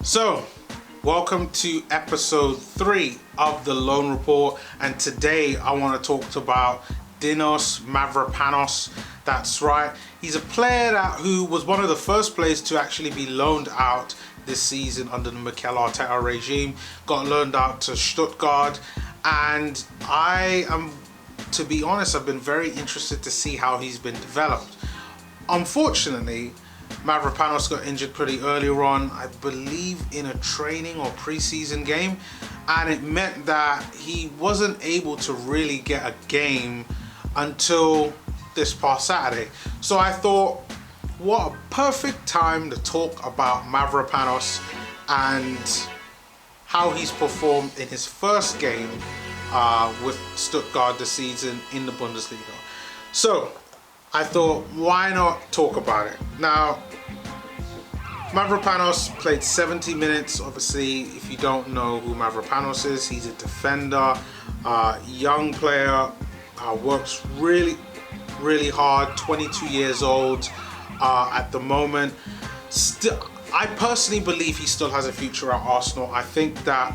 So, welcome to episode 3 of the Loan Report, and today I want to talk about Konstantinos Mavropanos. That's right, he's a player who was one of the first players to actually be loaned out this season under the Mikel Arteta regime. Got loaned out to Stuttgart, and to be honest, I've been very interested to see how he's been developed. Unfortunately, Mavropanos got injured pretty earlier on, I believe in a training or pre-season game, and it meant that he wasn't able to really get a game until this past Saturday. So I thought, what a perfect time to talk about Mavropanos and how he's performed in his first game with Stuttgart this season in the Bundesliga. So I thought, why not talk about it? Now, Mavropanos played 70 minutes. Obviously, if you don't know who Mavropanos is, he's a defender, young player, works really hard, 22 years old at the moment. I personally believe he still has a future at Arsenal. I think that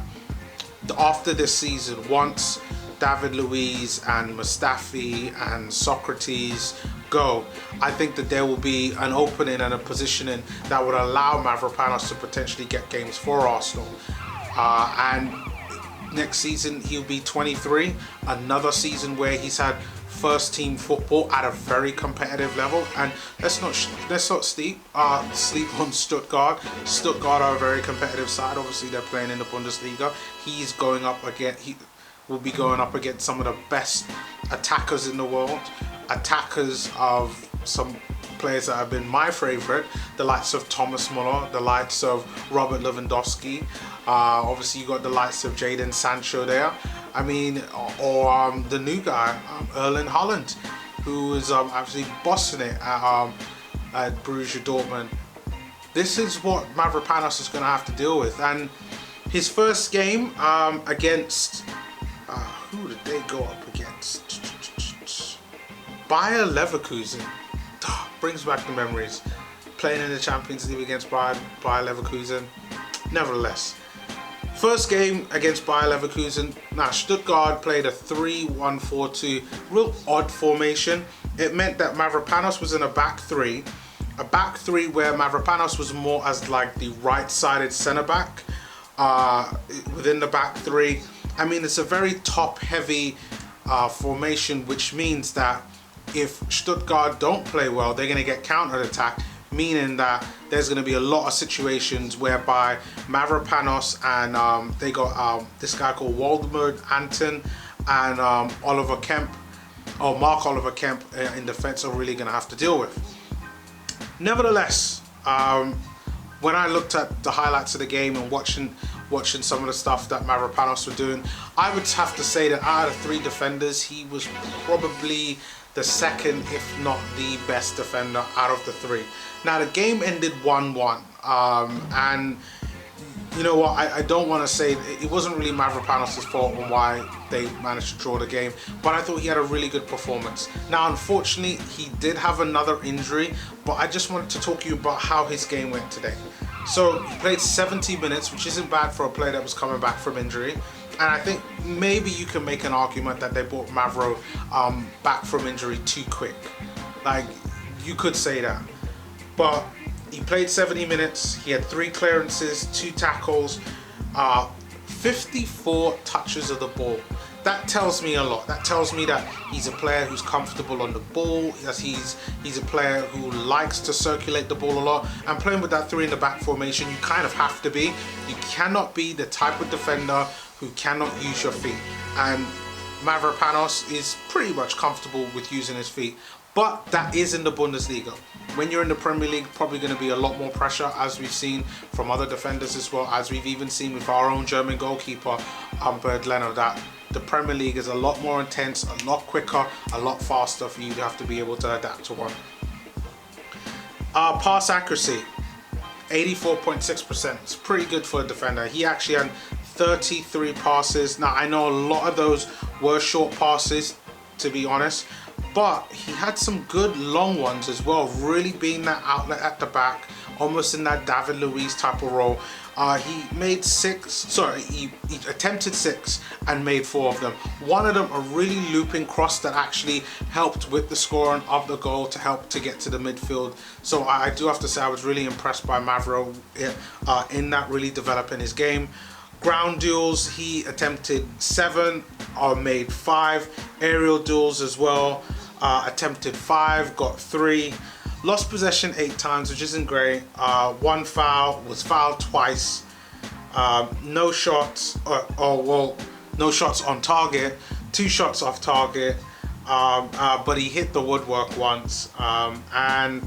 after this season, once David Luiz and Mustafi and Socrates go, I think that there will be an opening and a positioning that would allow Mavropanos to potentially get games for Arsenal. And next season he'll be 23, another season where he's had first team football at a very competitive level. And let's not sleep on Stuttgart. Stuttgart are a very competitive side. Obviously they're playing in the Bundesliga. He will be going up against some of the best attackers in the world, attackers of some players that have been my favorite, the likes of Thomas Muller, the likes of Robert Lewandowski. Obviously you got the likes of Jadon Sancho there. I mean, or the new guy, Erling Haaland, who is actually bossing it at Borussia Dortmund. This is what Mavropanos is going to have to deal with. And his first game against who did they go up against? Bayer Leverkusen. Brings back the memories. Playing in the Champions League against Bayer Leverkusen. Nevertheless, first game against Bayer Leverkusen. Now, Stuttgart played a 3-1-4-2, real odd formation. It meant that Mavropanos was in a back three where Mavropanos was more as like the right-sided centre-back within the back three. I mean, it's a very top-heavy formation, which means that if Stuttgart don't play well, they're going to get counter-attacked, meaning that there's going to be a lot of situations whereby Mavropanos and they got this guy called Waldemar Anton and Oliver Kemp, or Mark Oliver Kemp in defense are really going to have to deal with. Nevertheless, when I looked at the highlights of the game and watching some of the stuff that Mavropanos were doing, I would have to say that out of 3 defenders, he was probably the second, if not the best defender out of the 3. Now, the game ended 1-1, and you know what, I don't want to say it wasn't really Mavropanos' fault on why they managed to draw the game, but I thought he had a really good performance. Now, unfortunately, he did have another injury, but I just wanted to talk to you about how his game went today. So he played 70 minutes, which isn't bad for a player that was coming back from injury. And I think maybe you can make an argument that they brought Mavro back from injury too quick. Like, you could say that. But he played 70 minutes. He had 3 clearances, 2 tackles, 54 touches of the ball. That tells me a lot. That tells me that he's a player who's comfortable on the ball. He's a player who likes to circulate the ball a lot. And playing with that 3 in the back formation, you kind of have to be. You cannot be the type of defender who cannot use your feet. And Mavropanos is pretty much comfortable with using his feet. But that is in the Bundesliga. When you're in the Premier League, probably going to be a lot more pressure, as we've seen from other defenders as well, as we've even seen with our own German goalkeeper, Bernd Leno, that the Premier League is a lot more intense, a lot quicker, a lot faster for you to have to be able to adapt to one. Pass accuracy, 84.6%. It's pretty good for a defender. He actually had 33 passes. Now, I know a lot of those were short passes, to be honest, but he had some good long ones as well, really being that outlet at the back, almost in that David Luiz type of role. He made 6, sorry, he attempted 6 and made 4 of them. One of them a really looping cross that actually helped with the scoring of the goal to help to get to the midfield. So I do have to say I was really impressed by Mavro in that, really developing his game. Ground duels, he attempted 7, made 5. Aerial duels as well, attempted 5, got 3. Lost possession 8 times, which isn't great. 1 foul, was fouled twice. No shots, well, no shots on target. 2 shots off target, but he hit the woodwork once, and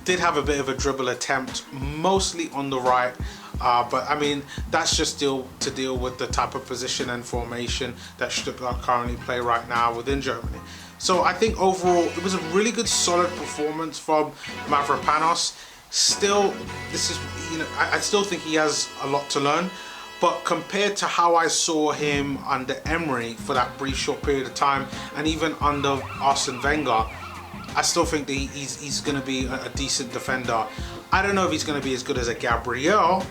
did have a bit of a dribble attempt, mostly on the right. But I mean, that's just to deal with the type of position and formation that Stuttgart currently play right now within Germany. So I think overall it was a really good, solid performance from Mavropanos. Still, this is, you know, I still think he has a lot to learn. But compared to how I saw him under Emery for that brief short period of time, and even under Arsene Wenger, I still think that he's going to be a decent defender. I don't know if he's going to be as good as a Gabriel,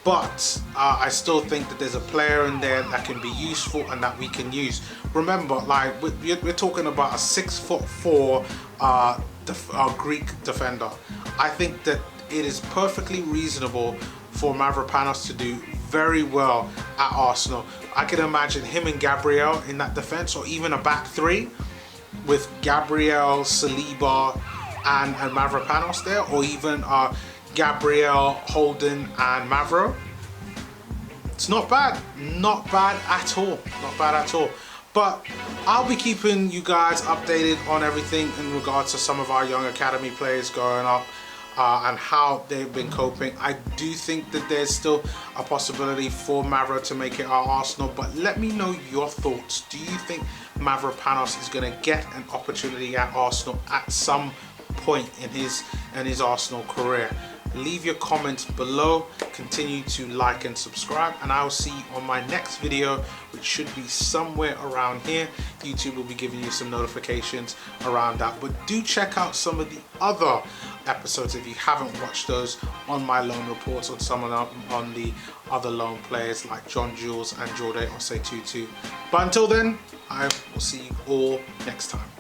but I still think that there's a player in there that can be useful and that we can use. Remember, like, we're talking about a 6'4" Greek defender. I think that it is perfectly reasonable for Mavropanos to do very well at Arsenal. I can imagine him and Gabriel in that defense, or even a back 3 with Gabriel, Saliba and Mavropanos there, or even Gabriel, Holden and Mavro. It's not bad, not bad at all, not bad at all. But I'll be keeping you guys updated on everything in regards to some of our young academy players going up and how they've been coping. I do think that there's still a possibility for Mavro to make it at Arsenal, but let me know your thoughts. Do you think Mavropanos is going to get an opportunity at Arsenal at some point in his Arsenal career? Leave your comments below, continue to like and subscribe, and I'll see you on my next video, which should be somewhere around here. YouTube will be giving you some notifications around that, but do check out some of the other episodes if you haven't watched those on my loan reports on some of on the other loan players like John Jules and Jordan Osei Tutu. But until then, I will see you all next time.